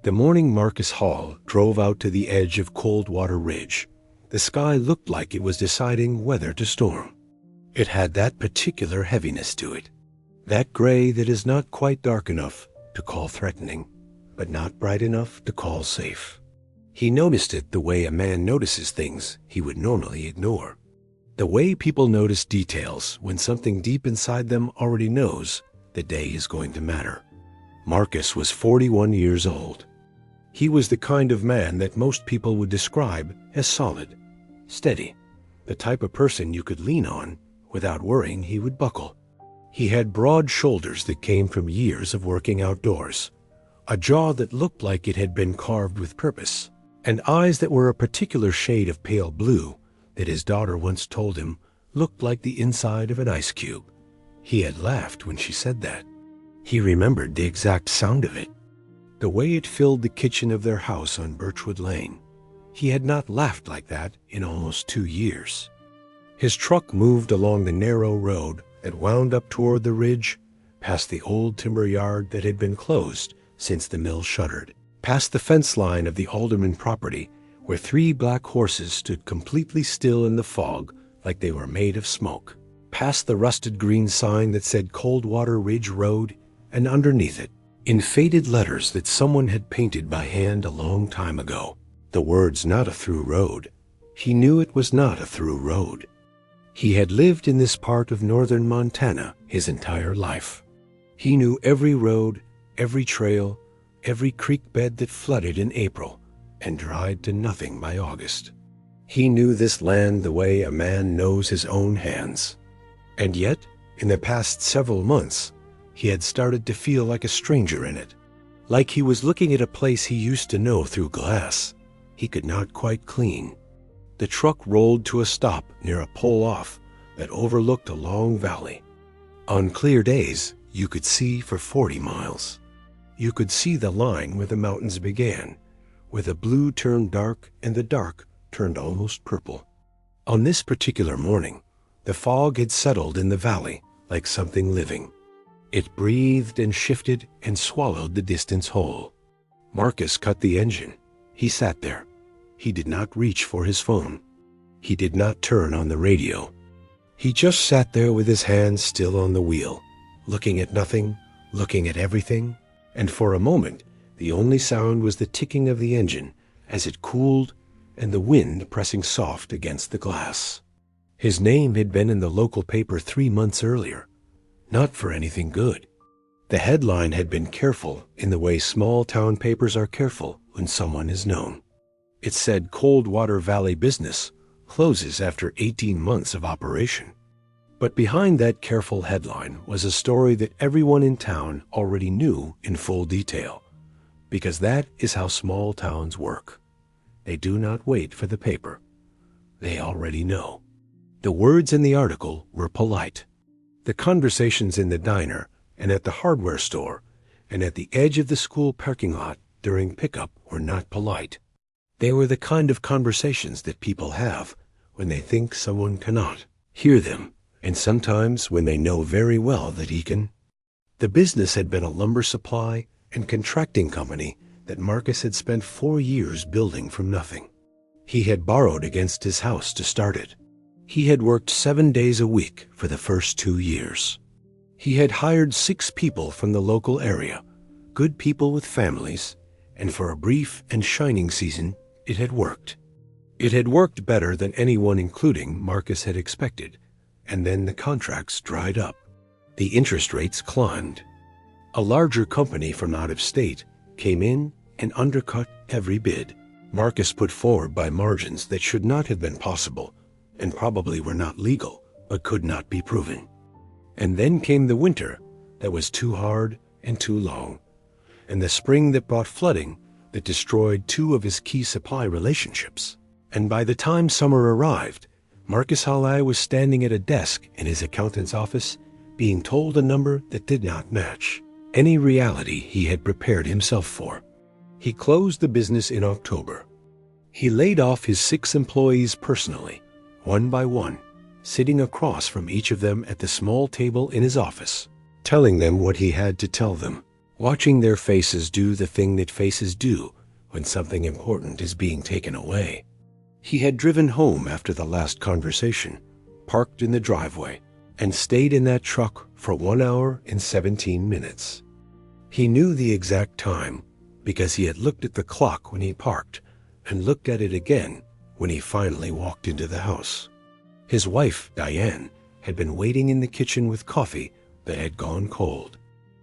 The morning Marcus Hall drove out to the edge of Coldwater Ridge. The sky looked like it was deciding whether to storm. It had that particular heaviness to it, that gray that is not quite dark enough to call threatening, but not bright enough to call safe. He noticed it the way a man notices things he would normally ignore. The way people notice details when something deep inside them already knows the day is going to matter. Marcus was 41 years old. He was the kind of man that most people would describe as solid, steady, the type of person you could lean on without worrying he would buckle. He had broad shoulders that came from years of working outdoors, a jaw that looked like it had been carved with purpose, and eyes that were a particular shade of pale blue that his daughter once told him looked like the inside of an ice cube. He had laughed when she said that. He remembered the exact sound of it, the way it filled the kitchen of their house on Birchwood Lane. He had not laughed like that in almost 2 years. His truck moved along the narrow road that wound up toward the ridge, past the old timber yard that had been closed since the mill shuttered, past the fence line of the Alderman property where 3 black horses stood completely still in the fog like they were made of smoke, past the rusted green sign that said Coldwater Ridge Road, and underneath it, in faded letters that someone had painted by hand a long time ago, the words "not a through road." He knew it was not a through road. He had lived in this part of northern Montana his entire life. He knew every road, every trail, every creek bed that flooded in April and dried to nothing by August. He knew this land the way a man knows his own hands. And yet, in the past several months, he had started to feel like a stranger in it, like he was looking at a place he used to know through glass he could not quite clean. The truck rolled to a stop near a pull-off that overlooked a long valley. On clear days, you could see for 40 miles. You could see the line where the mountains began, where the blue turned dark and the dark turned almost purple. On this particular morning, the fog had settled in the valley like something living. It breathed and shifted and swallowed the distance whole. Marcus cut the engine. He sat there. He did not reach for his phone. He did not turn on the radio. He just sat there with his hands still on the wheel, looking at nothing, looking at everything, and for a moment the only sound was the ticking of the engine as it cooled and the wind pressing soft against the glass. His name had been in the local paper 3 months earlier. Not for anything good. The headline had been careful in the way small-town papers are careful when someone is known. It said Coldwater Valley business closes after 18 months of operation. But behind that careful headline was a story that everyone in town already knew in full detail, because that is how small towns work. They do not wait for the paper. They already know. The words in the article were polite. The conversations in the diner and at the hardware store and at the edge of the school parking lot during pickup were not polite. They were the kind of conversations that people have when they think someone cannot hear them, and sometimes when they know very well that he can. The business had been a lumber supply and contracting company that Marcus had spent 4 years building from nothing. He had borrowed against his house to start it. He had worked 7 days a week for the first 2 years. He had hired 6 people from the local area, good people with families, and for a brief and shining season, it had worked. It had worked better than anyone, including Marcus, had expected, and then the contracts dried up. The interest rates climbed. A larger company from out of state came in and undercut every bid. Marcus put forward by margins that should not have been possible, and probably were not legal, but could not be proven. And then came the winter that was too hard and too long, and the spring that brought flooding that destroyed 2 of his key supply relationships. And by the time summer arrived, Marcus Halley was standing at a desk in his accountant's office, being told a number that did not match any reality he had prepared himself for. He closed the business in October. He laid off his 6 employees personally, one by one, sitting across from each of them at the small table in his office, telling them what he had to tell them. watching their faces do the thing that faces do when something important is being taken away. He had driven home after the last conversation, parked in the driveway, and stayed in that truck for 1 hour and 17 minutes. He knew the exact time because he had looked at the clock when he parked and looked at it again when he finally walked into the house. His wife, Diane, had been waiting in the kitchen with coffee that had gone cold.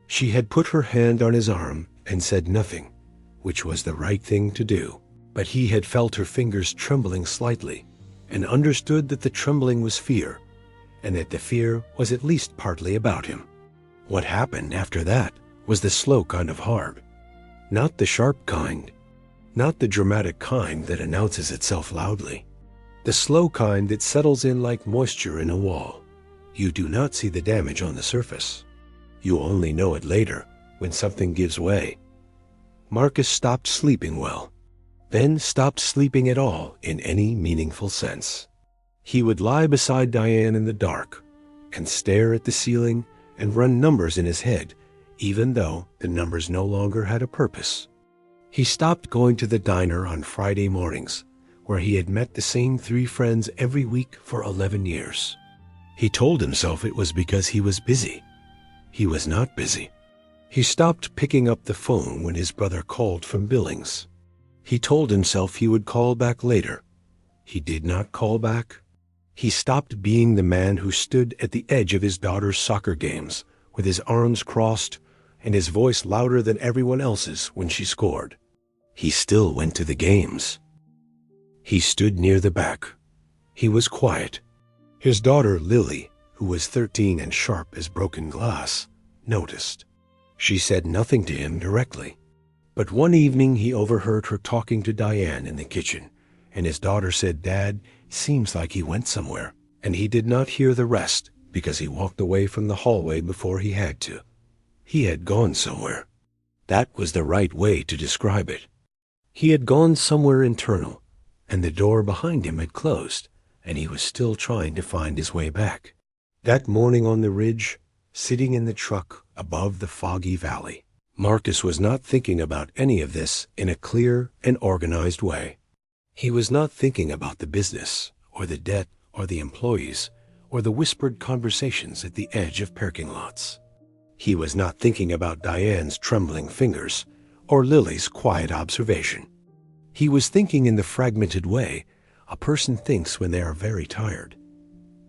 She had put her hand on his arm and said nothing, which was the right thing to do. But he had felt her fingers trembling slightly and understood that the trembling was fear, and that the fear was at least partly about him. What happened after that was the slow kind of hard, not the sharp kind, not the dramatic kind that announces itself loudly, the slow kind that settles in like moisture in a wall. You do not see the damage on the surface. You only know it later when something gives way. Marcus stopped sleeping well, then stopped sleeping at all in any meaningful sense. He would lie beside Diane in the dark and stare at the ceiling and run numbers in his head, even though the numbers no longer had a purpose. He stopped going to the diner on Friday mornings, where he had met the same 3 friends every week for 11 years. He told himself it was because he was busy. He was not busy. He stopped picking up the phone when his brother called from Billings. He told himself he would call back later. He did not call back. He stopped being the man who stood at the edge of his daughter's soccer games with his arms crossed and his voice louder than everyone else's when she scored. He still went to the games. He stood near the back. He was quiet. His daughter, Lily, who was 13 and sharp as broken glass, noticed. She said nothing to him directly. But one evening he overheard her talking to Diane in the kitchen, and his daughter said, "Dad, seems like he went somewhere." And he did not hear the rest because he walked away from the hallway before he had to. He had gone somewhere. That was the right way to describe it. He had gone somewhere internal, and the door behind him had closed, and he was still trying to find his way back. That morning on the ridge, sitting in the truck above the foggy valley, Marcus was not thinking about any of this in a clear and organized way. He was not thinking about the business, or the debt, or the employees, or the whispered conversations at the edge of parking lots. He was not thinking about Diane's trembling fingers, or Lily's quiet observation. He was thinking in the fragmented way a person thinks when they are very tired.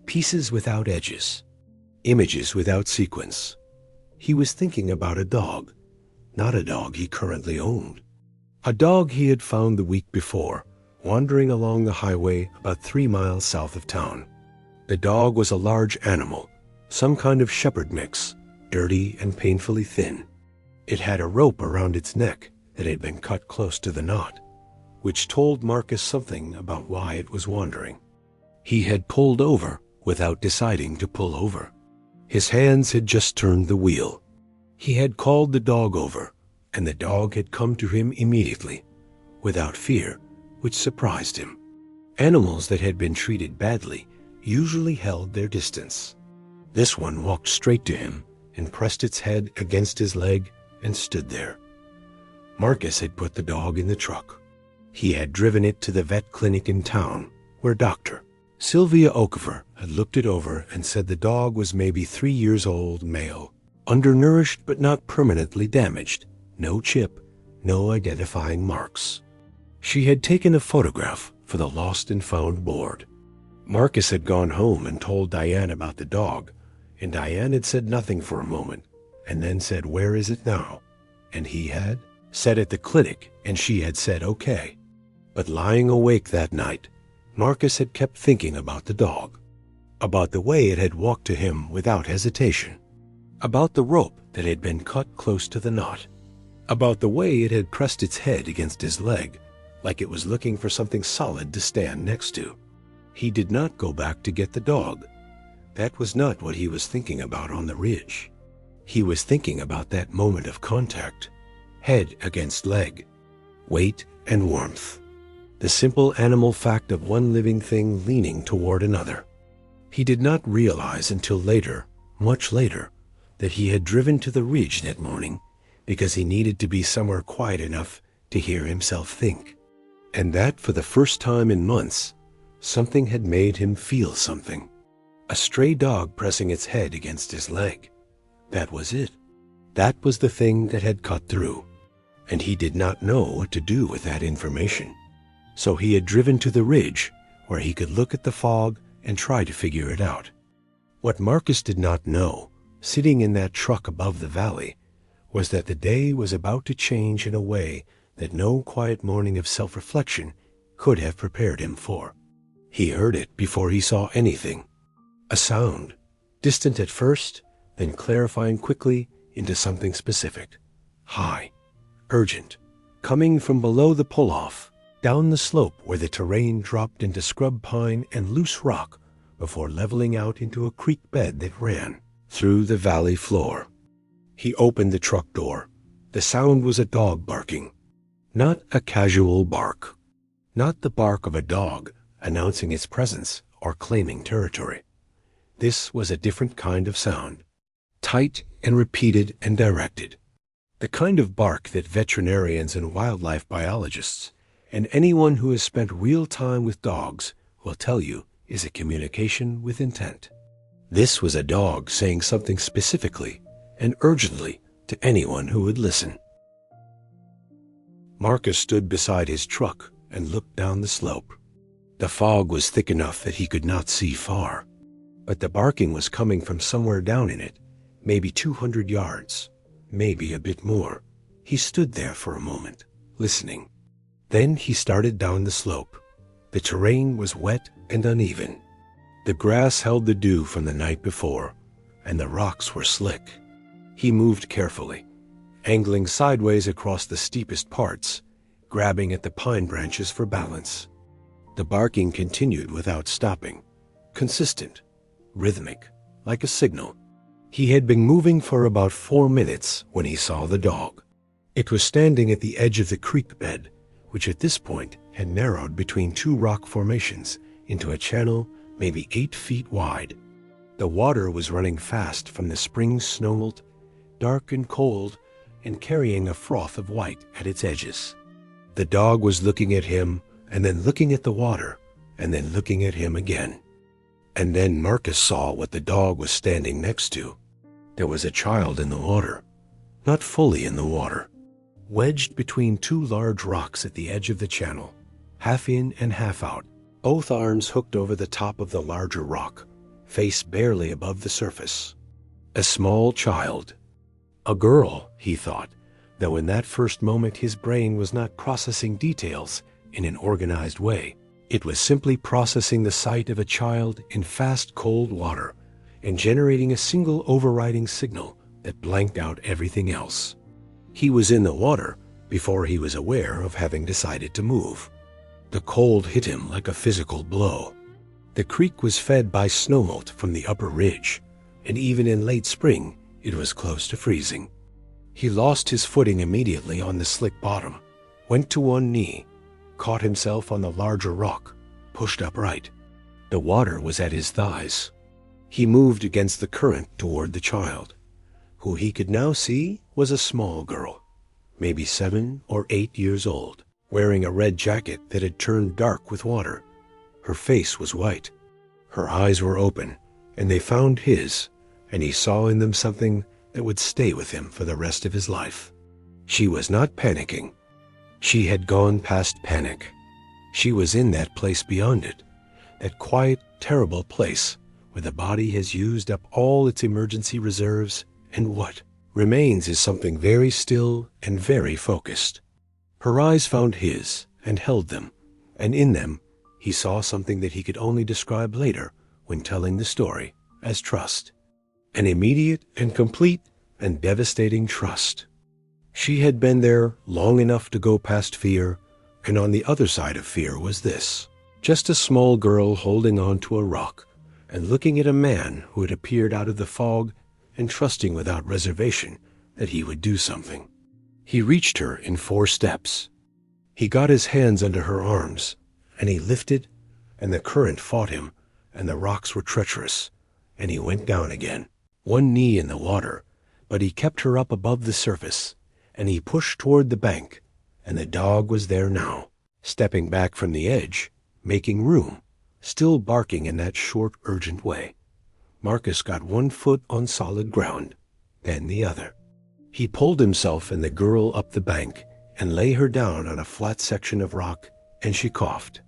Pieces without edges, images without sequence. He was thinking about a dog, not a dog he currently owned. A dog he had found the week before, wandering along the highway about 3 miles south of town. The dog was a large animal, some kind of shepherd mix, dirty and painfully thin. It had a rope around its neck that had been cut close to the knot, which told Marcus something about why it was wandering. He had pulled over without deciding to pull over. His hands had just turned the wheel. He had called the dog over, and the dog had come to him immediately, without fear, which surprised him. Animals that had been treated badly usually held their distance. This one walked straight to him and pressed its head against his leg and stood there. Marcus had put the dog in the truck. He had driven it to the vet clinic in town, where Dr. Sylvia Okafor had looked it over and said the dog was maybe 3 years old, male, undernourished but not permanently damaged, no chip, no identifying marks. She had taken a photograph for the Lost and Found board. Marcus had gone home and told Diane about the dog, and Diane had said nothing for a moment, and then said, "Where is it now?" And he had said at the clinic, and she had said, "Okay." But lying awake that night, Marcus had kept thinking about the dog, about the way it had walked to him without hesitation, about the rope that had been cut close to the knot, about the way it had pressed its head against his leg, like it was looking for something solid to stand next to. He did not go back to get the dog. That was not what he was thinking about on the ridge. He was thinking about that moment of contact, head against leg, weight and warmth, the simple animal fact of one living thing leaning toward another. He did not realize until later, much later, that he had driven to the ridge that morning because he needed to be somewhere quiet enough to hear himself think. And that, for the first time in months, something had made him feel something. A stray dog pressing its head against his leg. That was it. That was the thing that had cut through. And he did not know what to do with that information. So he had driven to the ridge where he could look at the fog and try to figure it out. What Marcus did not know, sitting in that truck above the valley, was that the day was about to change in a way that no quiet morning of self-reflection could have prepared him for. He heard it before he saw anything. A sound, distant at first, then clarifying quickly into something specific. High, urgent, coming from below the pull-off, down the slope where the terrain dropped into scrub pine and loose rock before leveling out into a creek bed that ran through the valley floor. He opened the truck door. The sound was a dog barking. Not a casual bark. Not the bark of a dog announcing its presence or claiming territory. This was a different kind of sound. Tight and repeated and directed. The kind of bark that veterinarians and wildlife biologists and anyone who has spent real time with dogs will tell you is a communication with intent. This was a dog saying something specifically and urgently to anyone who would listen. Marcus stood beside his truck and looked down the slope. The fog was thick enough that he could not see far, but the barking was coming from somewhere down in it, maybe 200 yards, maybe a bit more. He stood there for a moment, listening. Then he started down the slope. The terrain was wet and uneven. The grass held the dew from the night before, and the rocks were slick. He moved carefully, angling sideways across the steepest parts, grabbing at the pine branches for balance. The barking continued without stopping, consistent, rhythmic, like a signal. He had been moving for about 4 minutes when he saw the dog. It was standing at the edge of the creek bed, which at this point had narrowed between two rock formations into a channel maybe 8 feet wide. The water was running fast from the spring snowmelt, dark and cold, and carrying a froth of white at its edges. The dog was looking at him, and then looking at the water, and then looking at him again. And then Marcus saw what the dog was standing next to. There was a child in the water, not fully in the water, wedged between two large rocks at the edge of the channel, half in and half out, both arms hooked over the top of the larger rock, face barely above the surface. A small child. A girl, he thought, though in that first moment his brain was not processing details in an organized way. It was simply processing the sight of a child in fast, cold water and generating a single overriding signal that blanked out everything else. He was in the water before he was aware of having decided to move. The cold hit him like a physical blow. The creek was fed by snowmelt from the upper ridge, and even in late spring, it was close to freezing. He lost his footing immediately on the slick bottom, went to one knee, caught himself on the larger rock, pushed upright. The water was at his thighs. He moved against the current toward the child, who he could now see was a small girl, maybe 7 or 8 years old, wearing a red jacket that had turned dark with water. Her face was white. Her eyes were open, and they found his, and he saw in them something that would stay with him for the rest of his life. She was not panicking. She had gone past panic. She was in that place beyond it, that quiet, terrible place where the body has used up all its emergency reserves, and what remains is something very still and very focused. Her eyes found his and held them, and in them he saw something that he could only describe later when telling the story as trust. An immediate and complete and devastating trust. She had been there long enough to go past fear, and on the other side of fear was this, just a small girl holding on to a rock and looking at a man who had appeared out of the fog and trusting without reservation that he would do something. He reached her in 4 steps. He got his hands under her arms, and he lifted, and the current fought him, and the rocks were treacherous, and he went down again, one knee in the water, but he kept her up above the surface, and he pushed toward the bank, and the dog was there now, stepping back from the edge, making room, still barking in that short, urgent way. Marcus got one foot on solid ground, then the other. He pulled himself and the girl up the bank and lay her down on a flat section of rock, and she coughed.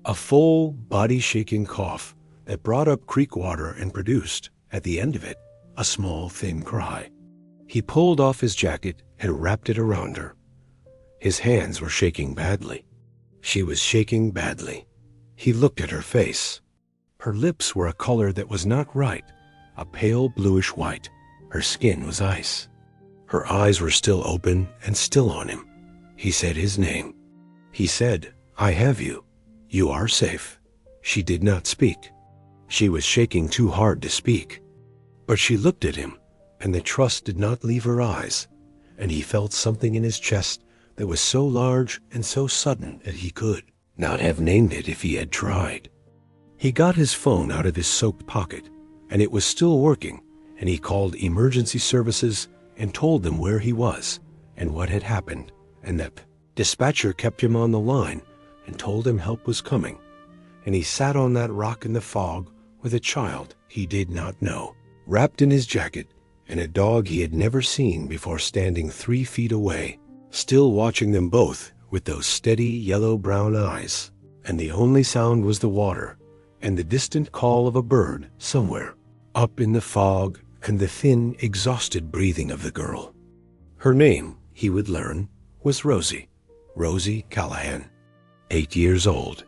A full, body-shaking cough that brought up creek water and produced, at the end of it, a small, thin cry. He pulled off his jacket and wrapped it around her. His hands were shaking badly. She was shaking badly. He looked at her face. Her lips were a color that was not right, a pale bluish white. Her skin was ice. Her eyes were still open and still on him. He said his name. He said, "I have you. You are safe." She did not speak. She was shaking too hard to speak. But she looked at him, and the trust did not leave her eyes, and he felt something in his chest that was so large and so sudden that he could not have named it if he had tried. He got his phone out of his soaked pocket, and it was still working, and he called emergency services and told them where he was and what had happened, and the dispatcher kept him on the line and told him help was coming. And he sat on that rock in the fog with a child he did not know, wrapped in his jacket, and a dog he had never seen before standing 3 feet away, still watching them both with those steady yellow-brown eyes. And the only sound was the water and the distant call of a bird somewhere up in the fog, and the thin, exhausted breathing of the girl. Her name, he would learn, was Rosie Callahan, 8 years old.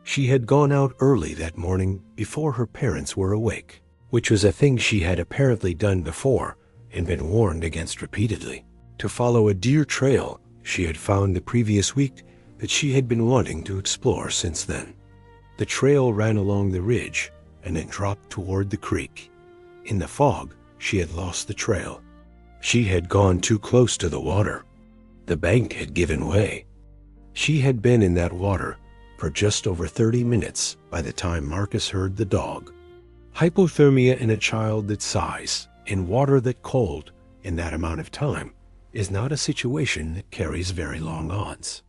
She had gone out early that morning before her parents were awake, which was a thing she had apparently done before and been warned against repeatedly, to follow a deer trail she had found the previous week that she had been wanting to explore since then. The trail ran along the ridge and then dropped toward the creek. In the fog, she had lost the trail. She had gone too close to the water. The bank had given way. She had been in that water for just over 30 minutes by the time Marcus heard the dog. Hypothermia in a child that size, in water that cold, in that amount of time, is not a situation that carries very long odds.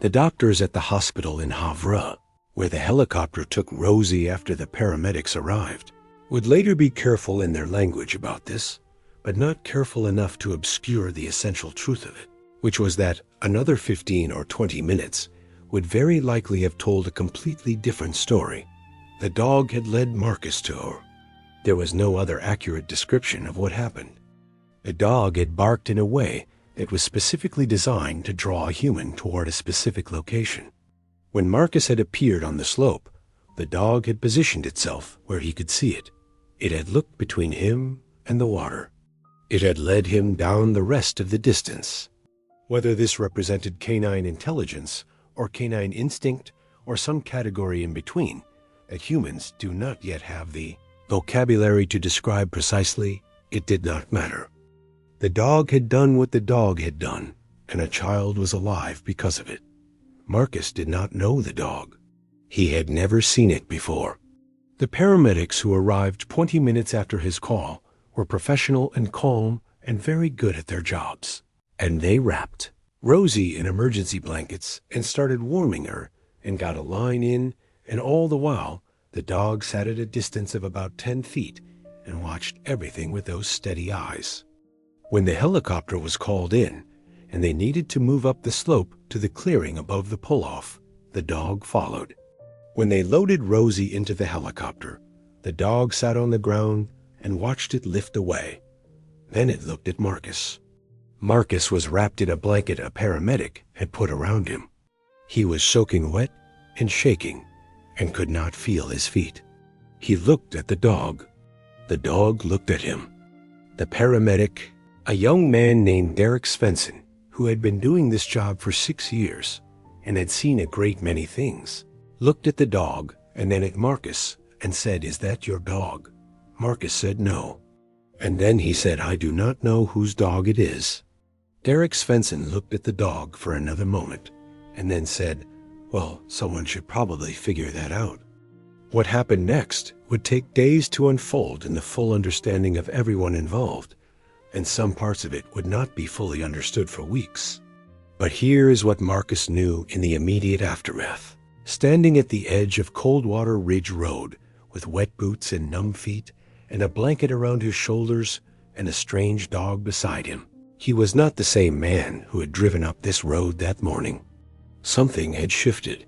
The doctors at the hospital in Havre, where the helicopter took Rosie after the paramedics arrived, would later be careful in their language about this, but not careful enough to obscure the essential truth of it, which was that another 15 or 20 minutes would very likely have told a completely different story. The dog had led Marcus to her. There was no other accurate description of what happened. The dog had barked in a way that was specifically designed to draw a human toward a specific location. When Marcus had appeared on the slope, the dog had positioned itself where he could see it. It had looked between him and the water. It had led him down the rest of the distance. Whether this represented canine intelligence or canine instinct or some category in between that humans do not yet have the vocabulary to describe precisely, it did not matter. The dog had done what the dog had done, and a child was alive because of it. Marcus did not know the dog. He had never seen it before. The paramedics who arrived 20 minutes after his call were professional and calm and very good at their jobs. And they wrapped Rosie in emergency blankets and started warming her and got a line in, and all the while the dog sat at a distance of about 10 feet and watched everything with those steady eyes. When the helicopter was called in and they needed to move up the slope to the clearing above the pull-off, the dog followed. When they loaded Rosie into the helicopter, the dog sat on the ground and watched it lift away. Then it looked at Marcus. Marcus was wrapped in a blanket a paramedic had put around him. He was soaking wet and shaking and could not feel his feet. He looked at the dog. The dog looked at him. The paramedic, a young man named Derek Svensson, who had been doing this job for 6 years and had seen a great many things, looked at the dog and then at Marcus and said, "Is that your dog?" Marcus said no. And then he said, "I do not know whose dog it is." Derek Svensson looked at the dog for another moment and then said, "Well, someone should probably figure that out." What happened next would take days to unfold in the full understanding of everyone involved, and some parts of it would not be fully understood for weeks. But here is what Marcus knew in the immediate aftermath. Standing at the edge of Coldwater Ridge Road, with wet boots and numb feet, and a blanket around his shoulders, and a strange dog beside him, he was not the same man who had driven up this road that morning. Something had shifted.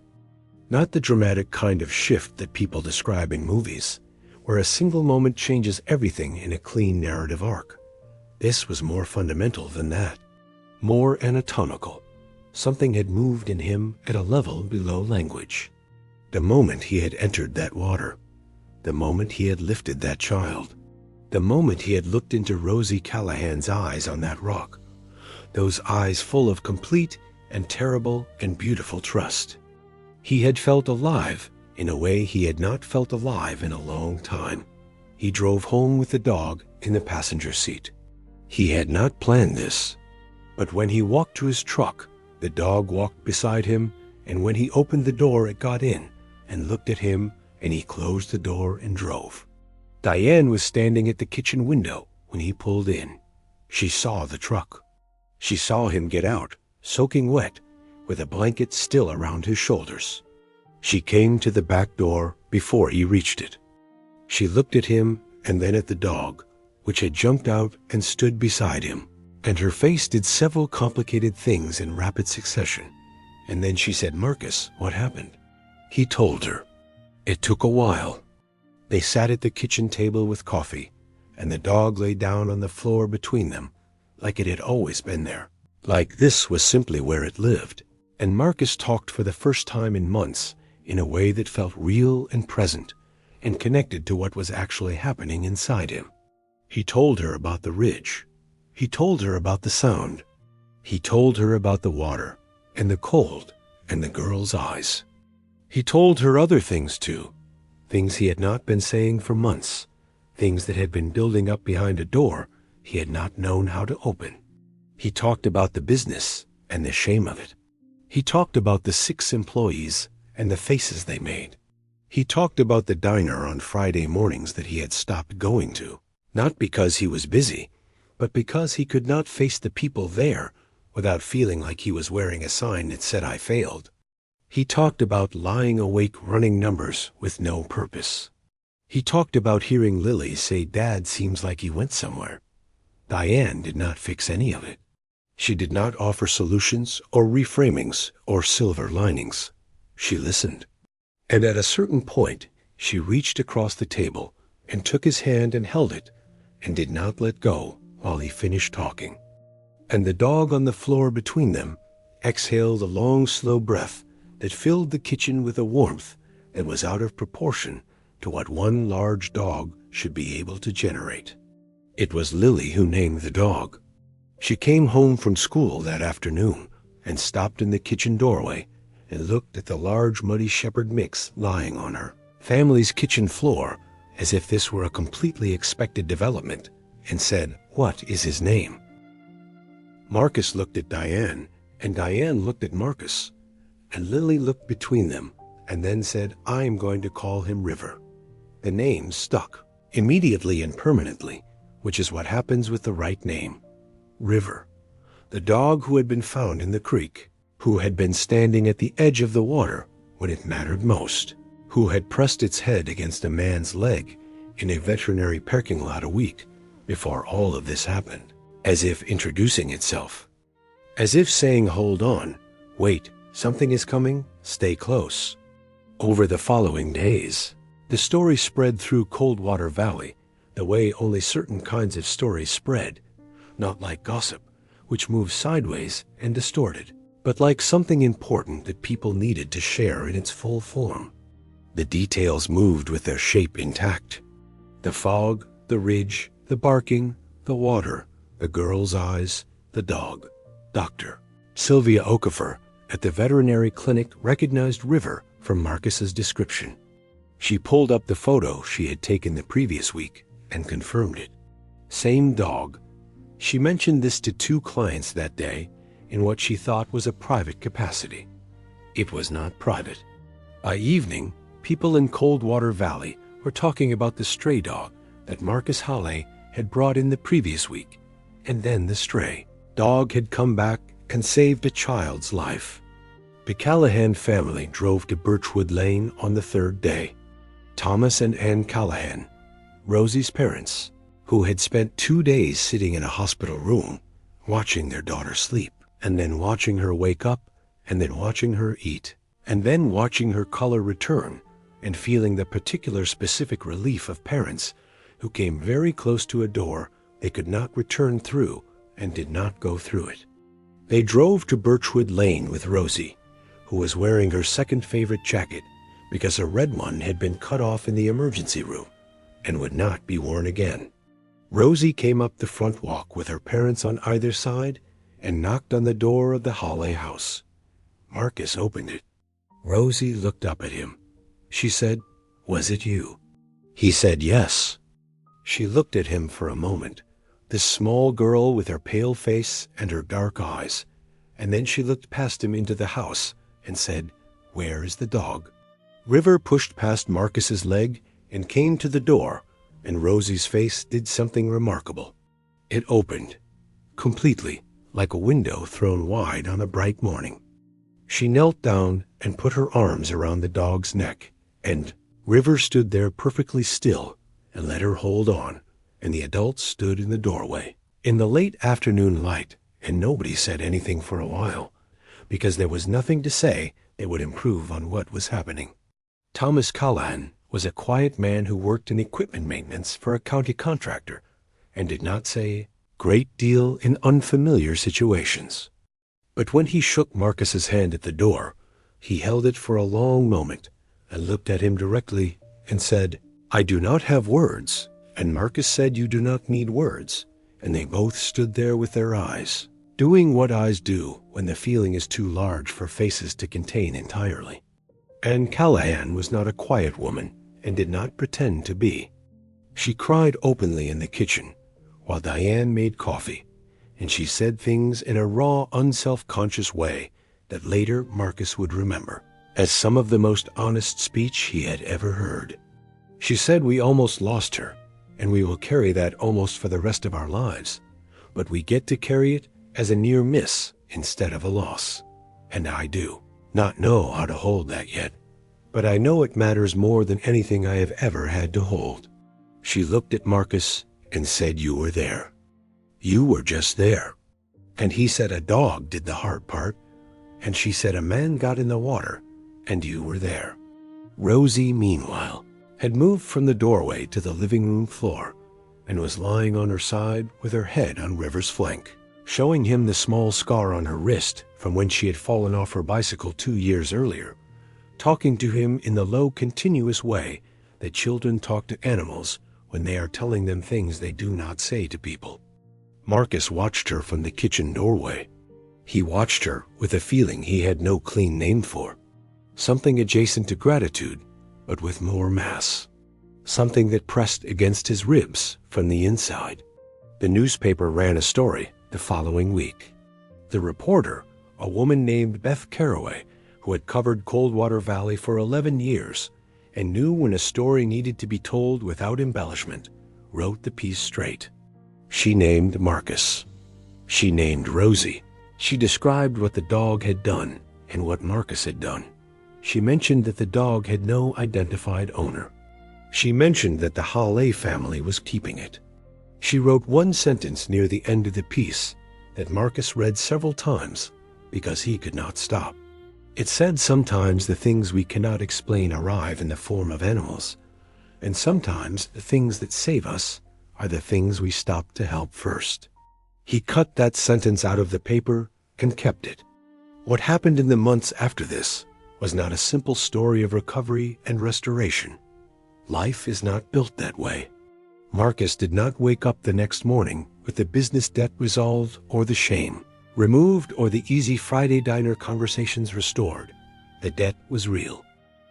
Not the dramatic kind of shift that people describe in movies, where a single moment changes everything in a clean narrative arc. This was more fundamental than that, more anatomical. Something had moved in him at a level below language. The moment he had entered that water, the moment he had lifted that child, the moment he had looked into Rosie Callahan's eyes on that rock, those eyes full of complete and terrible and beautiful trust. He had felt alive in a way he had not felt alive in a long time. He drove home with the dog in the passenger seat. He had not planned this, but when he walked to his truck, the dog walked beside him, and when he opened the door, it got in and looked at him, and he closed the door and drove. Diane was standing at the kitchen window when he pulled in. She saw the truck. She saw him get out, soaking wet, with a blanket still around his shoulders. She came to the back door before he reached it. She looked at him and then at the dog, which had jumped out and stood beside him, and her face did several complicated things in rapid succession. And then she said, "Marcus, what happened?" He told her. It took a while. They sat at the kitchen table with coffee, and the dog lay down on the floor between them, like it had always been there, like this was simply where it lived. And Marcus talked for the first time in months in a way that felt real and present, and connected to what was actually happening inside him. He told her about the ridge. He told her about the sound. He told her about the water, and the cold, and the girl's eyes. He told her other things too, things he had not been saying for months, things that had been building up behind a door he had not known how to open. He talked about the business and the shame of it. He talked about the 6 employees and the faces they made. He talked about the diner on Friday mornings that he had stopped going to, not because he was busy, but because he could not face the people there without feeling like he was wearing a sign that said, "I failed." He talked about lying awake running numbers with no purpose. He talked about hearing Lily say, "Dad seems like he went somewhere." Diane did not fix any of it. She did not offer solutions or reframings or silver linings. She listened. And at a certain point, she reached across the table and took his hand and held it and did not let go while he finished talking. And the dog on the floor between them exhaled a long, slow breath that filled the kitchen with a warmth that was out of proportion to what one large dog should be able to generate. It was Lily who named the dog. She came home from school that afternoon and stopped in the kitchen doorway and looked at the large muddy shepherd mix lying on her family's kitchen floor as if this were a completely expected development, and said, "What is his name?" Marcus looked at Diane, and Diane looked at Marcus, and Lily looked between them and then said, "I'm going to call him River." The name stuck, immediately and permanently, which is what happens with the right name. River, the dog who had been found in the creek, who had been standing at the edge of the water when it mattered most, who had pressed its head against a man's leg in a veterinary parking lot a week before all of this happened, as if introducing itself, as if saying, "Hold on, wait, something is coming, stay close." Over the following days, the story spread through Coldwater Valley the way only certain kinds of stories spread, not like gossip, which moves sideways and distorted, but like something important that people needed to share in its full form. The details moved with their shape intact. The fog, the ridge, the barking, the water, the girl's eyes, the dog. Dr. Sylvia Okafor at the veterinary clinic recognized River from Marcus's description. She pulled up the photo she had taken the previous week and confirmed it. Same dog. She mentioned this to 2 clients that day in what she thought was a private capacity. It was not private. By evening, people in Coldwater Valley were talking about the stray dog that Marcus Halle had brought in the previous week, and then the stray dog had come back and saved a child's life. The Callahan family drove to Birchwood Lane on the third day. Thomas and Anne Callahan, Rosie's parents, who had spent 2 days sitting in a hospital room, watching their daughter sleep, and then watching her wake up, and then watching her eat, and then watching her color return, and feeling the particular specific relief of parents who came very close to a door they could not return through and did not go through it. They drove to Birchwood Lane with Rosie, who was wearing her second favorite jacket because a red one had been cut off in the emergency room and would not be worn again. Rosie came up the front walk with her parents on either side and knocked on the door of the Hawley house. Marcus opened it. Rosie looked up at him. She said, "Was it you?" He said yes. She looked at him for a moment, this small girl with her pale face and her dark eyes, and then she looked past him into the house and said, "Where is the dog?" River pushed past Marcus's leg and came to the door, and Rosie's face did something remarkable. It opened, completely, like a window thrown wide on a bright morning. She knelt down and put her arms around the dog's neck, and River stood there perfectly still and let her hold on, and the adults stood in the doorway. In the late afternoon light, and nobody said anything for a while, because there was nothing to say that would improve on what was happening. Thomas Callahan was a quiet man who worked in equipment maintenance for a county contractor and did not say a great deal in unfamiliar situations. But when he shook Marcus's hand at the door, he held it for a long moment and looked at him directly and said, "I do not have words." And Marcus said, "You do not need words." And they both stood there with their eyes, doing what eyes do when the feeling is too large for faces to contain entirely. Anne Callahan was not a quiet woman and did not pretend to be. She cried openly in the kitchen while Diane made coffee, and she said things in a raw, unself-conscious way that later Marcus would remember as some of the most honest speech he had ever heard. She said, "We almost lost her, and we will carry that almost for the rest of our lives, but we get to carry it as a near miss instead of a loss. And I do not know how to hold that yet, but I know it matters more than anything I have ever had to hold." She looked at Marcus and said, "You were there. You were just there." And he said a dog did the hard part, and she said a man got in the water, and you were there. Rosie, meanwhile, had moved from the doorway to the living room floor and was lying on her side with her head on River's flank, showing him the small scar on her wrist from when she had fallen off her bicycle 2 years earlier, talking to him in the low, continuous way that children talk to animals when they are telling them things they do not say to people. Marcus watched her from the kitchen doorway. He watched her with a feeling he had no clean name for, something adjacent to gratitude, but with more mass, something that pressed against his ribs from the inside. The newspaper ran a story the following week. The reporter, a woman named Beth Caraway, who had covered Coldwater Valley for 11 years and knew when a story needed to be told without embellishment, wrote the piece straight. She named Marcus. She named Rosie. She described what the dog had done and what Marcus had done. She mentioned that the dog had no identified owner. She mentioned that the Hawley family was keeping it. She wrote one sentence near the end of the piece that Marcus read several times because he could not stop. It said sometimes the things we cannot explain arrive in the form of animals, and sometimes the things that save us are the things we stop to help first. He cut that sentence out of the paper and kept it. What happened in the months after this was not a simple story of recovery and restoration. Life is not built that way. Marcus did not wake up the next morning with the business debt resolved or the shame removed or the easy Friday diner conversations restored. The debt was real.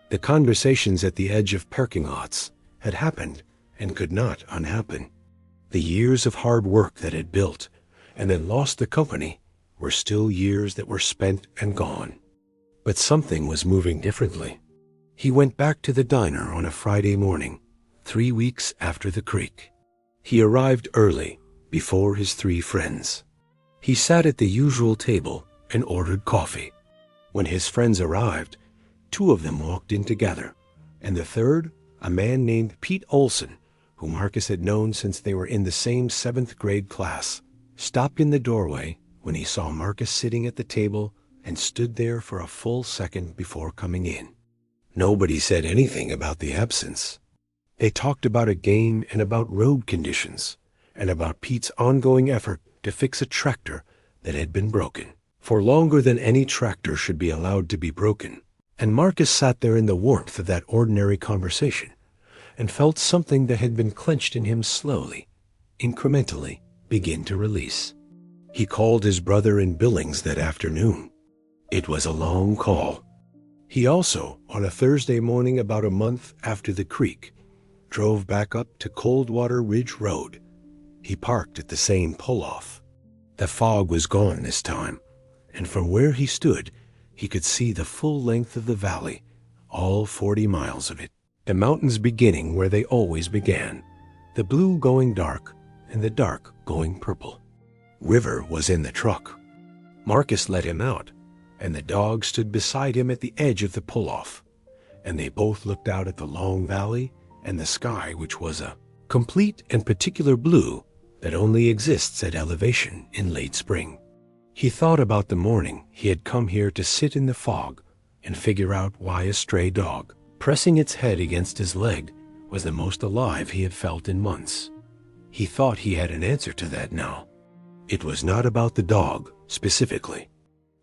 The conversations at the edge of parking lots had happened and could not unhappen. The years of hard work that had built and then lost the company were still years that were spent and gone. But something was moving differently. He went back to the diner on a Friday morning, 3 weeks after the creek. He arrived early before his 3 friends. He sat at the usual table and ordered coffee. When his friends arrived, 2 of them walked in together, and the third, a man named Pete Olson, who Marcus had known since they were in the same 7th grade class, stopped in the doorway when he saw Marcus sitting at the table and stood there for a full second before coming in. Nobody said anything about the absence. They talked about a game and about road conditions, and about Pete's ongoing effort to fix a tractor that had been broken, for longer than any tractor should be allowed to be broken. And Marcus sat there in the warmth of that ordinary conversation and felt something that had been clenched in him slowly, incrementally, begin to release. He called his brother in Billings that afternoon. It was a long call. He also, on a Thursday morning about a month after the creek, drove back up to Coldwater Ridge Road. He parked at the same pull-off. The fog was gone this time, and from where he stood, he could see the full length of the valley, all 40 miles of it. The mountains beginning where they always began, the blue going dark and the dark going purple. River was in the truck. Marcus let him out, and the dog stood beside him at the edge of the pull-off, and they both looked out at the long valley and the sky, which was a complete and particular blue that only exists at elevation in late spring. He thought about the morning he had come here to sit in the fog and figure out why a stray dog, pressing its head against his leg, was the most alive he had felt in months. He thought he had an answer to that now. It was not about the dog, specifically.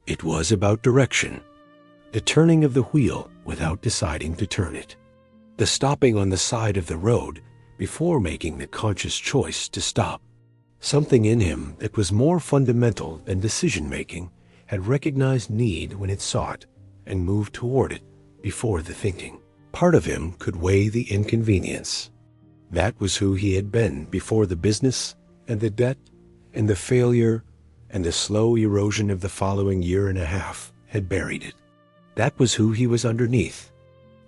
It was about direction, the turning of the wheel without deciding to turn it, the stopping on the side of the road before making the conscious choice to stop. Something in him that was more fundamental than decision-making had recognized need when it saw it and moved toward it before the thinking. Part of him could weigh the inconvenience. That was who he had been before the business and the debt and the failure and the slow erosion of the following year and a half had buried it. That was who he was underneath.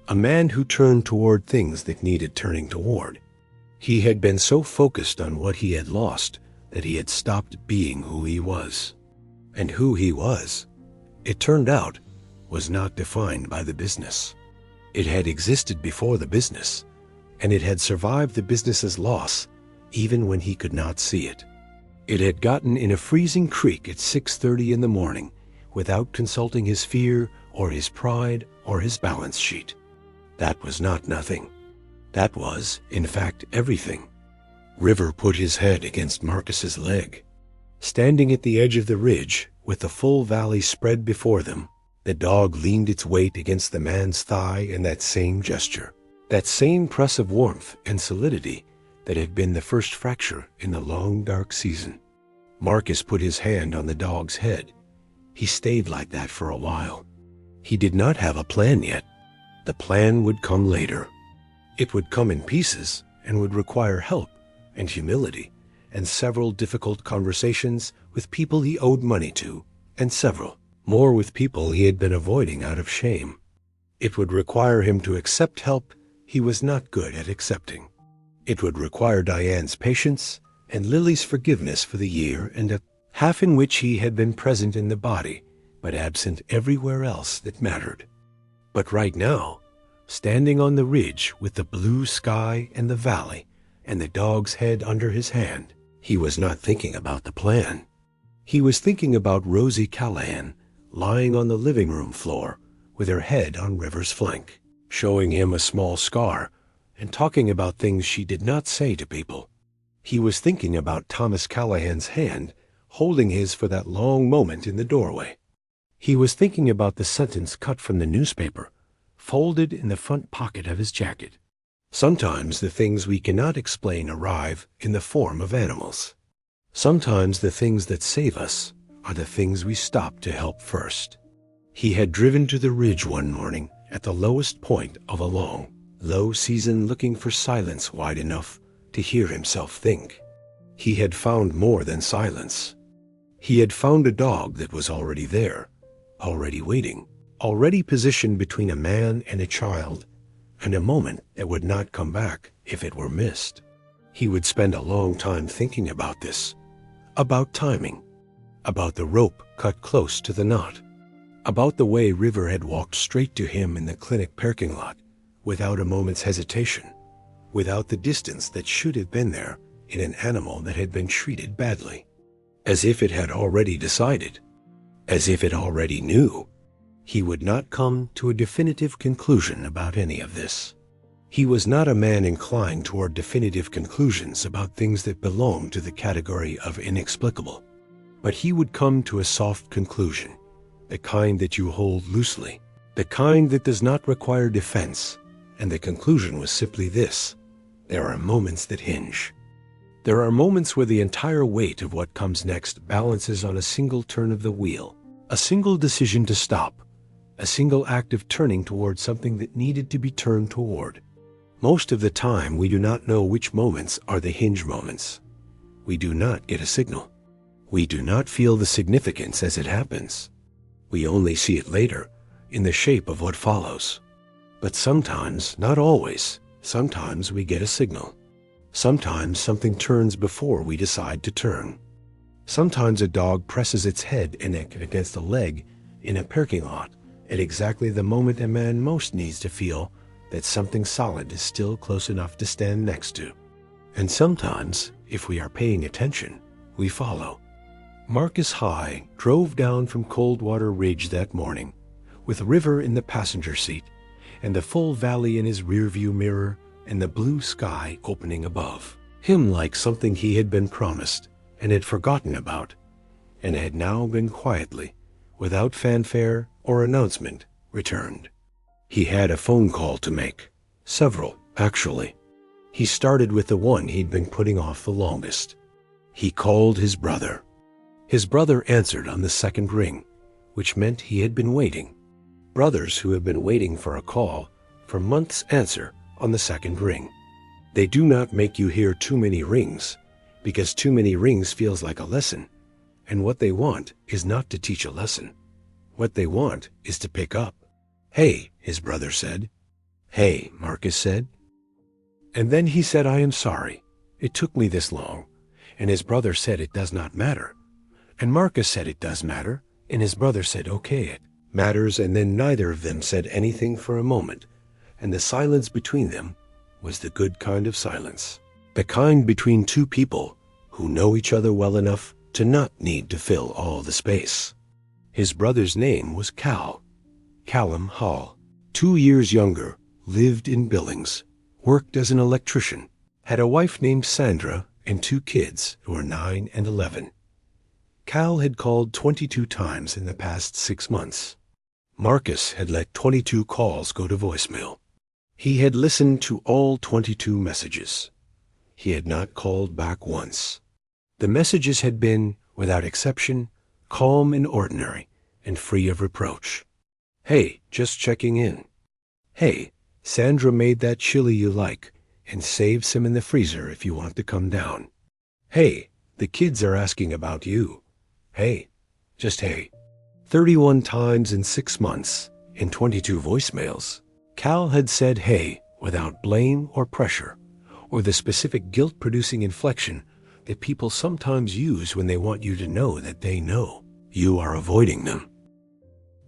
A man who turned toward things that needed turning toward. He had been so focused on what he had lost that he had stopped being who he was. And who he was, it turned out, was not defined by the business. It had existed before the business, and it had survived the business's loss even when he could not see it. It had gotten in a freezing creek at 6:30 in the morning without consulting his fear or his pride or his balance sheet. That was not nothing. That was, in fact, everything. River put his head against Marcus's leg. Standing at the edge of the ridge, with the full valley spread before them, the dog leaned its weight against the man's thigh in that same gesture, that same press of warmth and solidity that had been the first fracture in the long, dark season. Marcus put his hand on the dog's head. He stayed like that for a while. He did not have a plan yet. The plan would come later. It would come in pieces and would require help and humility and several difficult conversations with people he owed money to, and several more with people he had been avoiding out of shame. It would require him to accept help he was not good at accepting. It would require Diane's patience and Lily's forgiveness for the year and a half in which he had been present in the body, but absent everywhere else that mattered. But right now, standing on the ridge with the blue sky and the valley and the dog's head under his hand, he was not thinking about the plan. He was thinking about Rosie Callahan lying on the living room floor with her head on River's flank, showing him a small scar and talking about things she did not say to people. He was thinking about Thomas Callahan's hand holding his for that long moment in the doorway. He was thinking about the sentence cut from the newspaper, folded in the front pocket of his jacket. Sometimes the things we cannot explain arrive in the form of animals. Sometimes the things that save us are the things we stop to help first. He had driven to the ridge one morning at the lowest point of a long, low season, looking for silence wide enough to hear himself think. He had found more than silence. He had found a dog that was already there, already waiting, already positioned between a man and a child, and a moment that would not come back if it were missed. He would spend a long time thinking about this, about timing, about the rope cut close to the knot, about the way River had walked straight to him in the clinic parking lot, without a moment's hesitation, without the distance that should have been there in an animal that had been treated badly, as if it had already decided, as if it already knew. He would not come to a definitive conclusion about any of this. He was not a man inclined toward definitive conclusions about things that belonged to the category of inexplicable. But he would come to a soft conclusion, the kind that you hold loosely, the kind that does not require defense, and the conclusion was simply this: there are moments that hinge. There are moments where the entire weight of what comes next balances on a single turn of the wheel, a single decision to stop, a single act of turning toward something that needed to be turned toward. Most of the time, we do not know which moments are the hinge moments. We do not get a signal. We do not feel the significance as it happens. We only see it later, in the shape of what follows. But sometimes, not always, sometimes we get a signal. Sometimes something turns before we decide to turn. Sometimes a dog presses its head and neck against a leg in a parking lot at exactly the moment a man most needs to feel that something solid is still close enough to stand next to. And sometimes, if we are paying attention, we follow. Marcus High drove down from Coldwater Ridge that morning, with River in the passenger seat, and the full valley in his rearview mirror, and the blue sky opening above him like something he had been promised and had forgotten about, and had now been quietly, without fanfare or announcement, returned. He had a phone call to make. Several, actually. He started with the one he'd been putting off the longest. He called his brother. His brother answered on the second ring, which meant he had been waiting. Brothers who have been waiting for a call for months answer on the second ring. They do not make you hear too many rings, because too many rings feels like a lesson, and what they want is not to teach a lesson. What they want is to pick up. "Hey," his brother said. "Hey," Marcus said. And then he said, "I am sorry. It took me this long." And his brother said, "It does not matter." And Marcus said, "It does matter." And his brother said, "Okay, it matters." And then neither of them said anything for a moment, and the silence between them was the good kind of silence. The kind between two people who know each other well enough to not need to fill all the space. His brother's name was Cal. Callum Hall. 2 years younger, lived in Billings, worked as an electrician, had a wife named Sandra, and 2 kids who were 9 and 11. Cal had called 22 times in the past 6 months. Marcus had let 22 calls go to voicemail. He had listened to all 22 messages. He had not called back once. The messages had been, without exception, calm and ordinary, and free of reproach. "Hey, just checking in." "Hey, Sandra made that chili you like, and saved some in the freezer if you want to come down." "Hey, the kids are asking about you." "Hey, just hey." 31 times in 6 months, in 22 voicemails, Cal had said hey without blame or pressure, or the specific guilt-producing inflection that people sometimes use when they want you to know that they know you are avoiding them.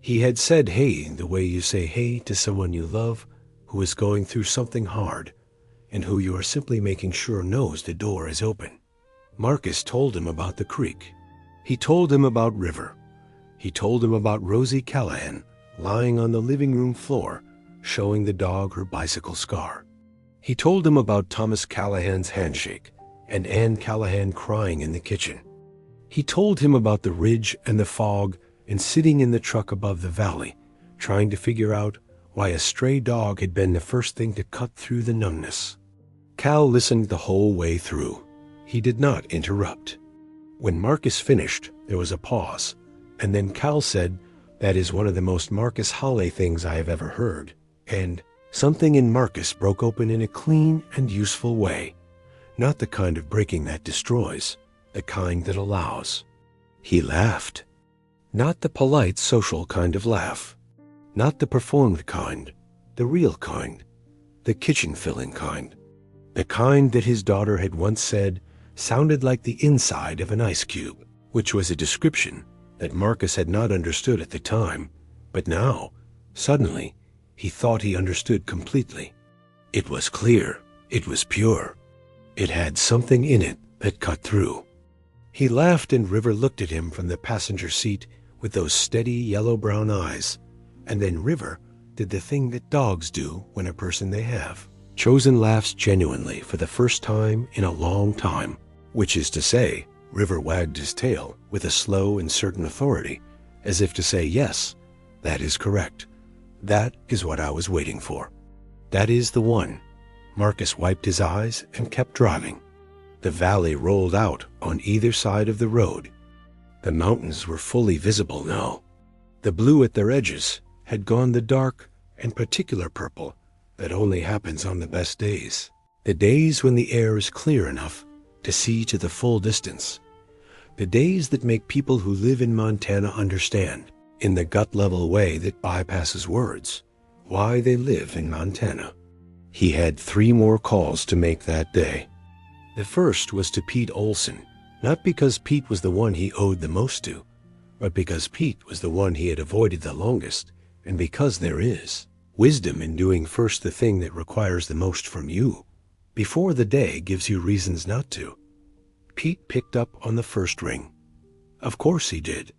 He had said hey the way you say hey to someone you love who is going through something hard and who you are simply making sure knows the door is open. Marcus told him about the creek. He told him about River. He told him about Rosie Callahan lying on the living room floor, showing the dog her bicycle scar. He told him about Thomas Callahan's handshake and Ann Callahan crying in the kitchen. He told him about the ridge and the fog and sitting in the truck above the valley, trying to figure out why a stray dog had been the first thing to cut through the numbness. Cal listened the whole way through. He did not interrupt. When Marcus finished, there was a pause, and then Cal said, "That is one of the most Marcus Holley things I have ever heard." And something in Marcus broke open in a clean and useful way, not the kind of breaking that destroys, the kind that allows. He laughed. Not the polite social kind of laugh, not the performed kind, the real kind, the kitchen-filling kind, the kind that his daughter had once said sounded like the inside of an ice cube, which was a description that Marcus had not understood at the time, but now, suddenly, he thought he understood completely. It was clear, it was pure. It had something in it that cut through. He laughed, and River looked at him from the passenger seat with those steady yellow-brown eyes, and then River did the thing that dogs do when a person they have chosen laughs genuinely for the first time in a long time, which is to say, River wagged his tail with a slow and certain authority, as if to say, yes, that is correct. That is what I was waiting for. That is the one. Marcus wiped his eyes and kept driving. The valley rolled out on either side of the road. The mountains were fully visible now. The blue at their edges had gone the dark and particular purple that only happens on the best days, the days when the air is clear enough to see to the full distance, the days that make people who live in Montana understand, in the gut-level way that bypasses words, why they live in Montana. He had 3 more calls to make that day. The first was to Pete Olson, not because Pete was the one he owed the most to, but because Pete was the one he had avoided the longest, and because there is wisdom in doing first the thing that requires the most from you, before the day gives you reasons not to. Pete picked up on the first ring. Of course he did.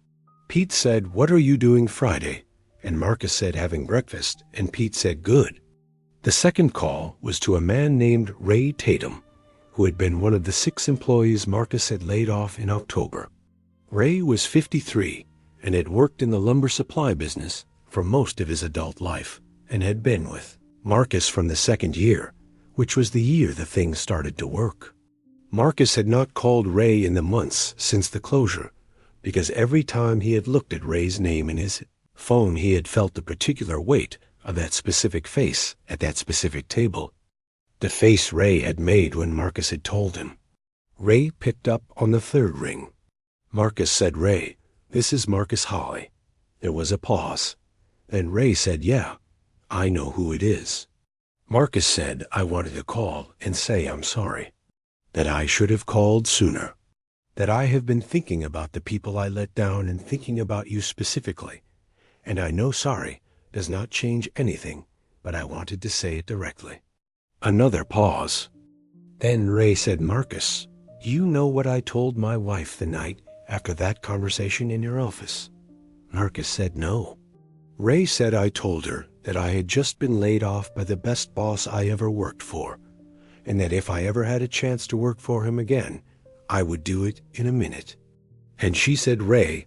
Pete said, "What are you doing Friday?" And Marcus said, "Having breakfast," and Pete said, "Good." The second call was to a man named Ray Tatum, who had been one of the 6 employees Marcus had laid off in October. Ray was 53 and had worked in the lumber supply business for most of his adult life, and had been with Marcus from the 2nd year, which was the year the thing started to work. Marcus had not called Ray in the months since the closure, because every time he had looked at Ray's name in his phone he had felt the particular weight of that specific face at that specific table. The face Ray had made when Marcus had told him. Ray picked up on the 3rd ring. Marcus said, "Ray, this is Marcus Holly." There was a pause. Then Ray said, "Yeah, I know who it is." Marcus said, "I wanted to call and say I'm sorry. That I should have called sooner. That I have been thinking about the people I let down and thinking about you specifically. And I know sorry does not change anything, but I wanted to say it directly." Another pause. Then Ray said, "Marcus, do you know what I told my wife the night after that conversation in your office?" Marcus said, "No." Ray said, "I told her that I had just been laid off by the best boss I ever worked for, and that if I ever had a chance to work for him again, I would do it in a minute." And she said, "Ray,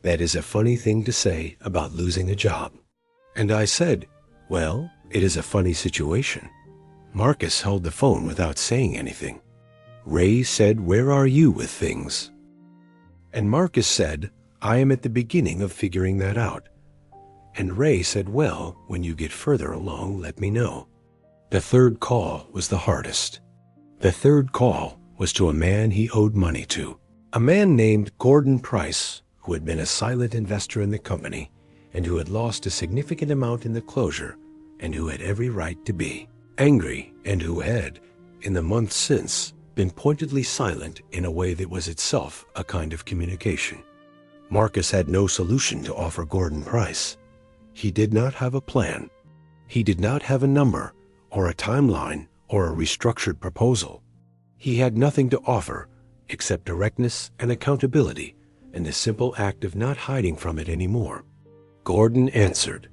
that is a funny thing to say about losing a job." And I said, "Well, it is a funny situation." Marcus held the phone without saying anything. Ray said, "Where are you with things?" And Marcus said, "I am at the beginning of figuring that out." And Ray said, "Well, when you get further along, let me know." The 3rd call was the hardest. The 3rd call was to a man he owed money to, a man named Gordon Price, who had been a silent investor in the company and who had lost a significant amount in the closure and who had every right to be angry, and who had, in the months since, been pointedly silent in a way that was itself a kind of communication. Marcus had no solution to offer Gordon Price. He did not have a plan. He did not have a number, or a timeline, or a restructured proposal. He had nothing to offer except directness and accountability and the simple act of not hiding from it anymore. Gordon answered.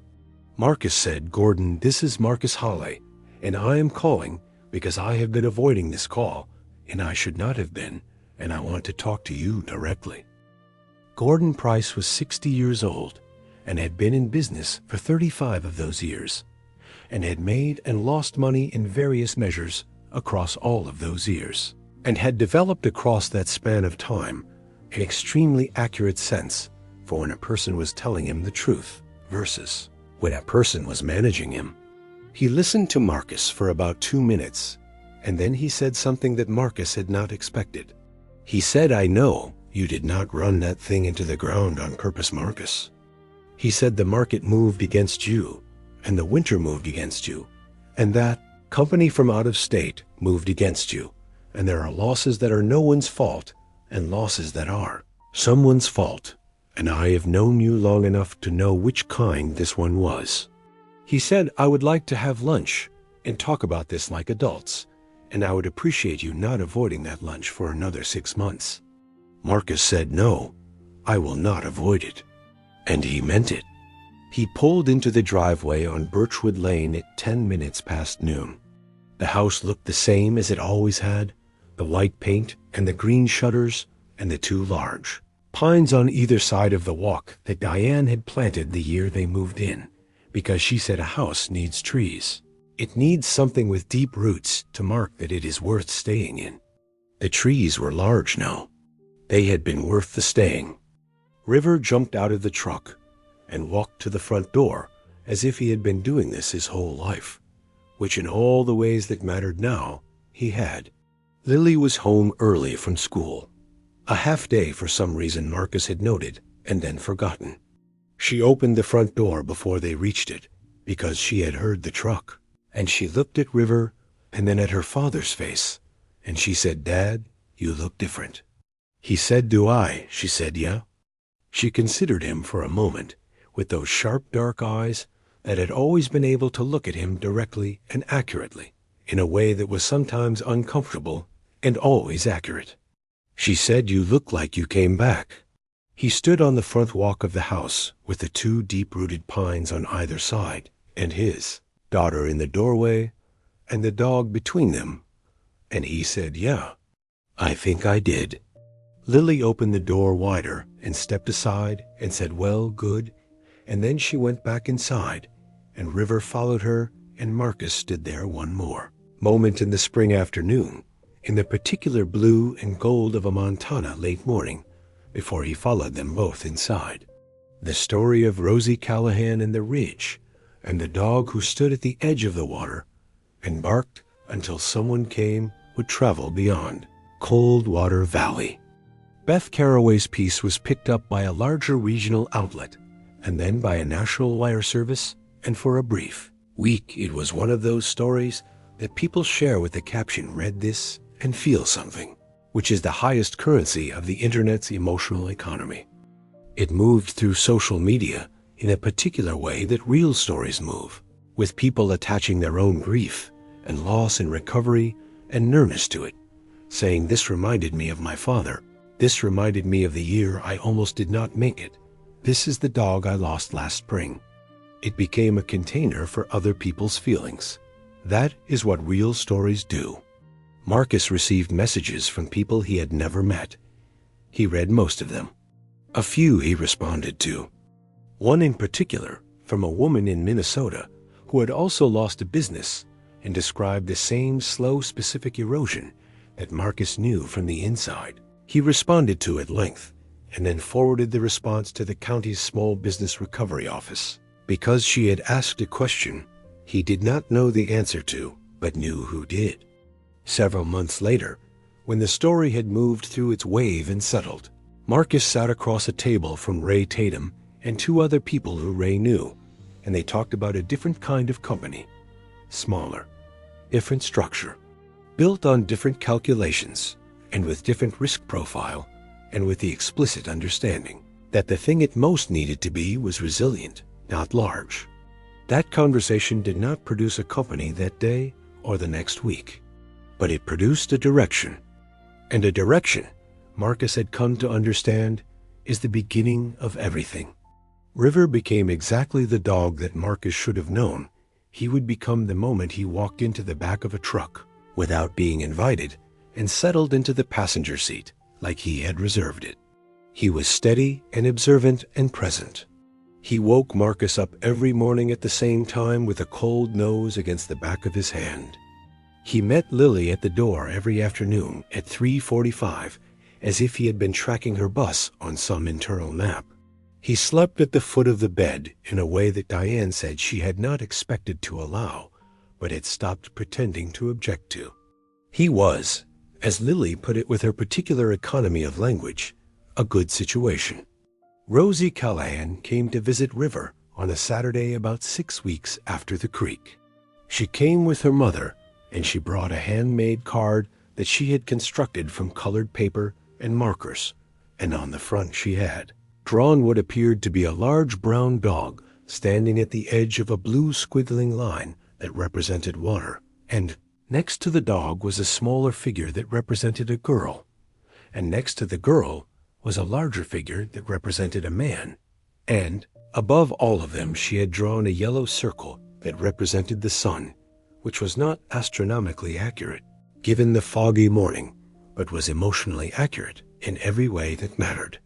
Marcus said, "Gordon, this is Marcus Holly, and I am calling because I have been avoiding this call, and I should not have been, and I want to talk to you directly." Gordon Price was 60 years old and had been in business for 35 of those years, and had made and lost money in various measures across all of those years, and had developed across that span of time an extremely accurate sense for when a person was telling him the truth versus when a person was managing him. He listened to Marcus for about 2 minutes, and then he said something that Marcus had not expected. He said, "I know you did not run that thing into the ground on purpose, Marcus." He said the market moved against you, and the winter moved against you, and that company from out of state moved against you, and there are losses that are no one's fault and losses that are someone's fault, and I have known you long enough to know which kind this one was. He said I would like to have lunch and talk about this like adults, and I would appreciate you not avoiding that lunch for another 6 months. Marcus said, no, I will not avoid it. And he meant it. He pulled into the driveway on Birchwood Lane at 10 minutes past noon. The house looked the same as it always had, the white paint and the green shutters and the 2 large pines on either side of the walk that Diane had planted the year they moved in, because she said a house needs trees. It needs something with deep roots to mark that it is worth staying in. The trees were large now. They had been worth the staying. River jumped out of the truck and walked to the front door as if he had been doing this his whole life, which in all the ways that mattered now, he had. Lily was home early from school. A half day for some reason Marcus had noted and then forgotten. She opened the front door before they reached it because she had heard the truck, and she looked at River and then at her father's face, and she said, Dad, you look different. He said, do I? She said, yeah. She considered him for a moment with those sharp dark eyes that had always been able to look at him directly and accurately in a way that was sometimes uncomfortable and always accurate. She said, you look like you came back. He stood on the front walk of the house with the 2 deep-rooted pines on either side, and his daughter in the doorway, and the dog between them, and he said, yeah, I think I did. Lily opened the door wider and stepped aside and said, well, good, and then she went back inside, and River followed her, and Marcus stood there one more moment in the spring afternoon, in the particular blue and gold of a Montana late morning, before he followed them both inside. The story of Rosie Callahan and the ridge, and the dog who stood at the edge of the water and barked until someone came would travel beyond Coldwater Valley. Beth Caraway's piece was picked up by a larger regional outlet, and then by a national wire service, and for a brief week it was one of those stories that people share with the caption, read this and feel something, which is the highest currency of the Internet's emotional economy. It moved through social media in a particular way that real stories move, with people attaching their own grief and loss and recovery and nearness to it, saying, this reminded me of my father. This reminded me of the year I almost did not make it. This is the dog I lost last spring. It became a container for other people's feelings. That is what real stories do. Marcus received messages from people he had never met. He read most of them. A few he responded to. One in particular, from a woman in Minnesota who had also lost a business and described the same slow, specific erosion that Marcus knew from the inside. He responded to at length and then forwarded the response to the county's Small Business Recovery Office. Because she had asked a question he did not know the answer to, but knew who did. Several months later, when the story had moved through its wave and settled, Marcus sat across a table from Ray Tatum and 2 other people who Ray knew, and they talked about a different kind of company. Smaller, different structure, built on different calculations, and with different risk profile, and with the explicit understanding that the thing it most needed to be was resilient, not large. That conversation did not produce a company that day or the next week, but it produced a direction. And a direction, Marcus had come to understand, is the beginning of everything. River became exactly the dog that Marcus should have known he would become the moment he walked into the back of a truck without being invited and settled into the passenger seat like he had reserved it. He was steady and observant and present. He woke Marcus up every morning at the same time with a cold nose against the back of his hand. He met Lily at the door every afternoon at 3:45 as if he had been tracking her bus on some internal map. He slept at the foot of the bed in a way that Diane said she had not expected to allow, but had stopped pretending to object to. He was, as Lily put it with her particular economy of language, a good situation. Rosie Callahan came to visit River on a Saturday about 6 weeks after the creek. She came with her mother, and she brought a handmade card that she had constructed from colored paper and markers, and on the front she had drawn what appeared to be a large brown dog standing at the edge of a blue squiggling line that represented water, and next to the dog was a smaller figure that represented a girl, and next to the girl was a larger figure that represented a man, and above all of them she had drawn a yellow circle that represented the sun, which was not astronomically accurate, given the foggy morning, but was emotionally accurate in every way that mattered.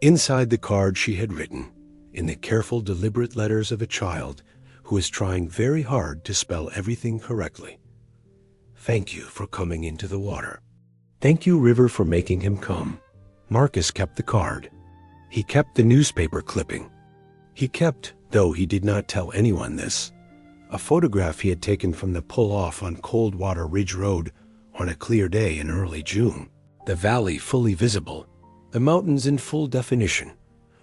Inside the card she had written, in the careful, deliberate letters of a child who is trying very hard to spell everything correctly, "Thank you for coming into the water. Thank you, River, for making him come." Marcus kept the card. He kept the newspaper clipping. He kept, though he did not tell anyone this, a photograph he had taken from the pull-off on Coldwater Ridge Road on a clear day in early June. The valley fully visible, the mountains in full definition,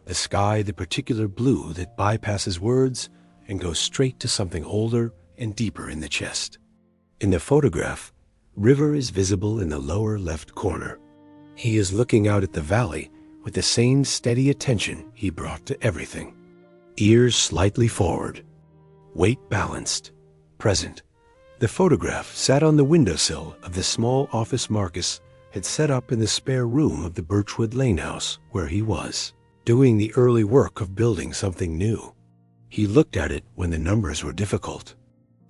the sky the particular blue that bypasses words and goes straight to something older and deeper in the chest. In the photograph, River is visible in the lower left corner. He is looking out at the valley with the same steady attention he brought to everything. Ears slightly forward, weight balanced, present. The photograph sat on the windowsill of the small office Marcus had set up in the spare room of the Birchwood Lane house where he was, doing the early work of building something new. He looked at it when the numbers were difficult.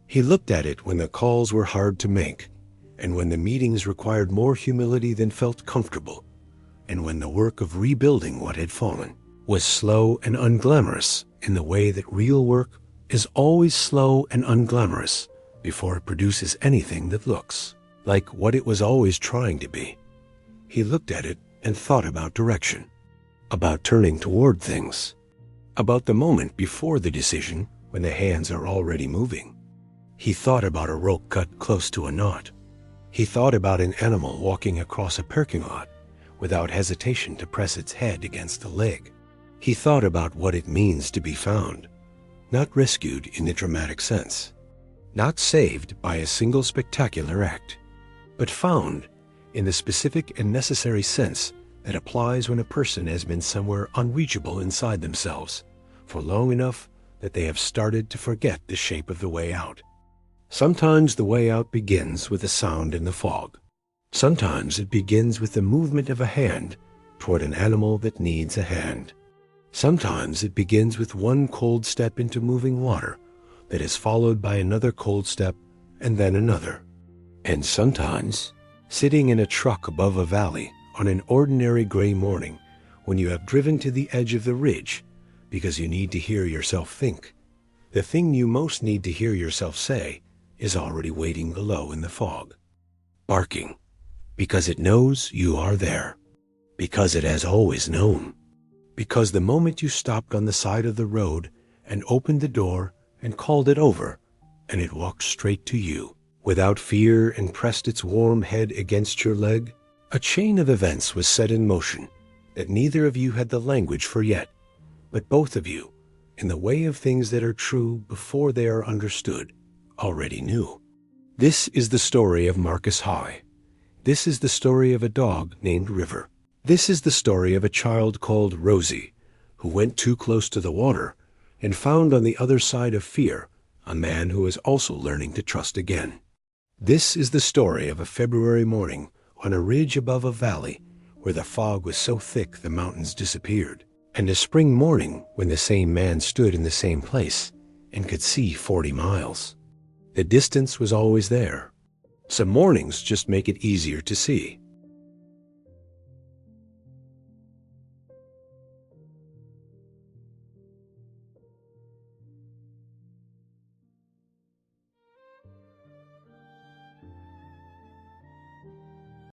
He looked at it when the calls were hard to make, and when the meetings required more humility than felt comfortable, and when the work of rebuilding what had fallen was slow and unglamorous in the way that real work is always slow and unglamorous before it produces anything that looks like what it was always trying to be. He looked at it and thought about direction, about turning toward things, about the moment before the decision when the hands are already moving. He thought about a rope cut close to a knot. He thought about an animal walking across a parking lot without hesitation to press its head against a leg. He thought about what it means to be found, not rescued in the dramatic sense, not saved by a single spectacular act, but found in the specific and necessary sense that applies when a person has been somewhere unreachable inside themselves for long enough that they have started to forget the shape of the way out. Sometimes the way out begins with a sound in the fog. Sometimes it begins with the movement of a hand toward an animal that needs a hand. Sometimes it begins with one cold step into moving water that is followed by another cold step and then another. And sometimes, sitting in a truck above a valley on an ordinary gray morning when you have driven to the edge of the ridge because you need to hear yourself think, the thing you most need to hear yourself say is already waiting below in the fog, barking, because it knows you are there, because it has always known, because the moment you stopped on the side of the road and opened the door and called it over, and it walked straight to you, without fear, and pressed its warm head against your leg, a chain of events was set in motion that neither of you had the language for yet, but both of you, in the way of things that are true before they are understood, already knew. This is the story of Marcus High. This is the story of a dog named River. This is the story of a child called Rosie, who went too close to the water and found on the other side of fear a man who is also learning to trust again. This is the story of a February morning on a ridge above a valley where the fog was so thick the mountains disappeared, and a spring morning when the same man stood in the same place and could see 40 miles. The distance was always there. Some mornings just make it easier to see.